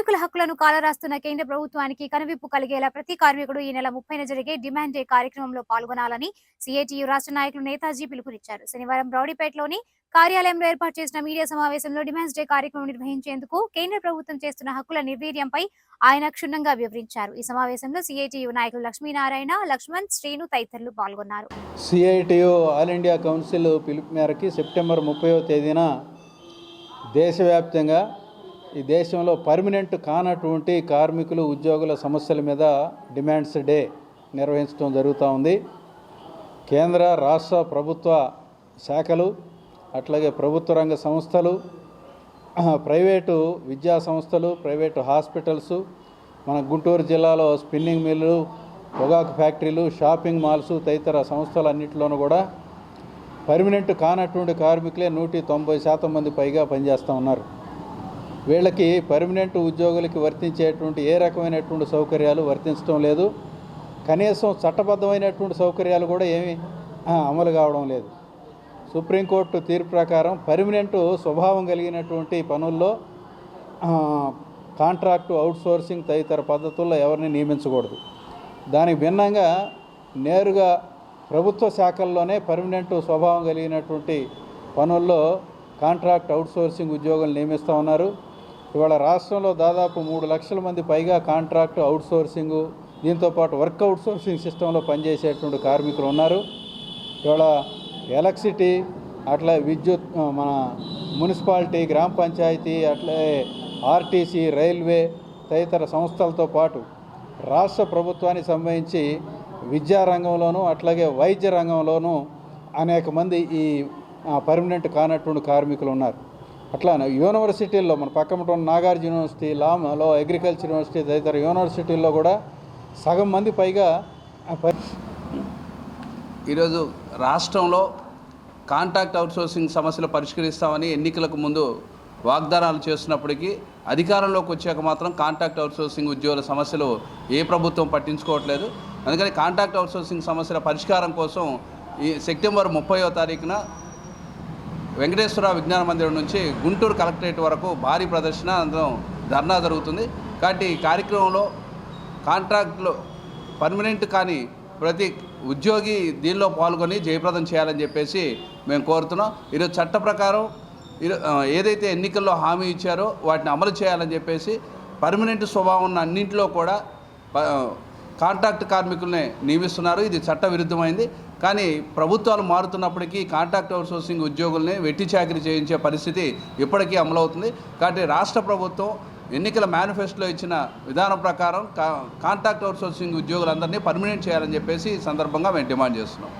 కార్మికుల హక్కులను కాలరాస్తున్న కేంద్ర ప్రభుత్వానికి కనువిప్పు కలిగేలా ప్రతి కార్మికుడు ఈ నెల 30న జరిగే డిమాండ్ డే కార్యక్రమంలో పాల్గొనాలని సిఐటియు రాష్ట్ర నాయకులు నేతాజీ పిలుపునిచ్చారు. శనివారం రౌడీపేటలోని కార్యాలయంలో ఏర్పాటు చేసిన మీడియా సమావేశంలో డిమాండ్స్ డే కార్యక్రమం నిర్వహించేందుకు కేంద్ర ప్రభుత్వం చేస్తున్న హక్కుల నిర్వీర్యంపై ఆయన క్షుణ్ణంగా వివరించారు. ఈ సమావేశంలో సిఐటియు నాయకులు లక్ష్మీనారాయణ, లక్ష్మణ్, శ్రీను తదితరులు పాల్గొన్నారు. సిఐటియు ఆల్ ఇండియా కౌన్సిల్ పిలుపు మేరకు సెప్టెంబర్ 30వ తేదీన దేశవ్యాప్తంగా ఈ దేశంలో పర్మనెంట్ కానటువంటి కార్మికులు ఉద్యోగుల సమస్యల మీద డిమాండ్స్ డే నిర్వహించడం జరుగుతూ ఉంది. కేంద్ర రాష్ట్ర ప్రభుత్వ శాఖలు, అట్లాగే ప్రభుత్వ రంగ సంస్థలు, ప్రైవేటు విద్యా సంస్థలు, ప్రైవేటు హాస్పిటల్స్, మన గుంటూరు జిల్లాలో స్పిన్నింగ్ మిల్లు, పొగాకు ఫ్యాక్టరీలు, షాపింగ్ మాల్స్ తదితర సంస్థలన్నింటిలోనూ కూడా పర్మనెంట్ కానటువంటి కార్మికులే 190% మంది పైగా పనిచేస్తూ ఉన్నారు. వీళ్ళకి పర్మనెంట్ ఉద్యోగులకి వర్తించేటువంటి ఏ రకమైనటువంటి సౌకర్యాలు వర్తించడం లేదు. కనీసం చట్టబద్ధమైనటువంటి సౌకర్యాలు కూడా ఏమీ అమలు కావడం లేదు. సుప్రీంకోర్టు తీర్పు ప్రకారం పర్మనెంట్ స్వభావం కలిగినటువంటి పనుల్లో కాంట్రాక్టు, అవుట్సోర్సింగ్ తదితర పద్ధతుల్లో ఎవరిని నియమించకూడదు. దానికి భిన్నంగా నేరుగా ప్రభుత్వ శాఖల్లోనే పర్మనెంట్ స్వభావం కలిగినటువంటి పనుల్లో కాంట్రాక్ట్, అవుట్సోర్సింగ్ ఉద్యోగులు నియమిస్తూ ఉన్నారు. ఇవాళ రాష్ట్రంలో దాదాపు 3 లక్షల మంది పైగా కాంట్రాక్టు, అవుట్సోర్సింగు, దీంతోపాటు వర్క్ అవుట్సోర్సింగ్ సిస్టంలో పనిచేసేటువంటి కార్మికులు ఉన్నారు. ఇవాళ ఎలక్ట్రిసిటీ, అట్లా విద్యుత్, మన మున్సిపాలిటీ, గ్రామ పంచాయతీ, అట్లే ఆర్టీసీ, రైల్వే తదితర సంస్థలతో పాటు రాష్ట్ర ప్రభుత్వానికి సంబంధించి విద్యారంగంలోనూ అట్లాగే వైద్య రంగంలోనూ అనేక మంది ఈ పర్మనెంట్ కానటువంటి కార్మికులు ఉన్నారు. అట్లా యూనివర్సిటీల్లో మన పక్కన నాగార్జున యూనివర్సిటీ, లాలో అగ్రికల్చర్ యూనివర్సిటీ తదితర యూనివర్సిటీల్లో కూడా సగం మంది పైగా. ఈరోజు రాష్ట్రంలో కాంట్రాక్ట్ అవుట్సోర్సింగ్ సమస్యలు పరిష్కరిస్తామని ఎన్నికలకు ముందు వాగ్దానాలు చేస్తున్నప్పటికీ అధికారంలోకి వచ్చాక మాత్రం కాంట్రాక్ట్ అవుట్సోర్సింగ్ ఉద్యోగుల సమస్యలు ఏ ప్రభుత్వం పట్టించుకోవట్లేదు. అందుకని కాంట్రాక్ట్ అవుట్సోర్సింగ్ సమస్యల పరిష్కారం కోసం ఈ సెప్టెంబర్ 30వ తారీఖున వెంకటేశ్వర విజ్ఞాన మందిరం నుంచి గుంటూరు కలెక్టరేట్ వరకు భారీ ప్రదర్శన, అందులో ధర్నా జరుగుతుంది. కాబట్టి ఈ కార్యక్రమంలో కాంట్రాక్ట్లో పర్మనెంట్ కానీ ప్రతి ఉద్యోగి దీనిలో పాల్గొని జయప్రదం చేయాలని చెప్పేసి మేము కోరుతున్నాం. ఈరోజు చట్ట ప్రకారం ఏదైతే ఎన్నికల్లో హామీ ఇచ్చారో వాటిని అమలు చేయాలని చెప్పేసి పర్మనెంట్ స్వభావం ఉన్న అన్నింటిలో కూడా కాంట్రాక్ట్ కార్మికుల్ని నియమిస్తున్నారు. ఇది చట్ట విరుద్ధమైంది. కానీ ప్రభుత్వాలు మారుతున్నప్పటికీ కాంట్రాక్ట్ అవుట్సోర్సింగ్ ఉద్యోగుల్ని వెట్టి చాకిరీ చేయించే పరిస్థితి ఇప్పటికీ అమలవుతుంది. కాబట్టి రాష్ట్ర ప్రభుత్వం ఎన్నికల మేనిఫెస్టోలో ఇచ్చిన విధానం ప్రకారం కాంట్రాక్ట్ అవుట్సోర్సింగ్ ఉద్యోగులందరినీ పర్మనెంట్ చేయాలని చెప్పేసి ఈ సందర్భంగా మేము డిమాండ్ చేస్తున్నాం.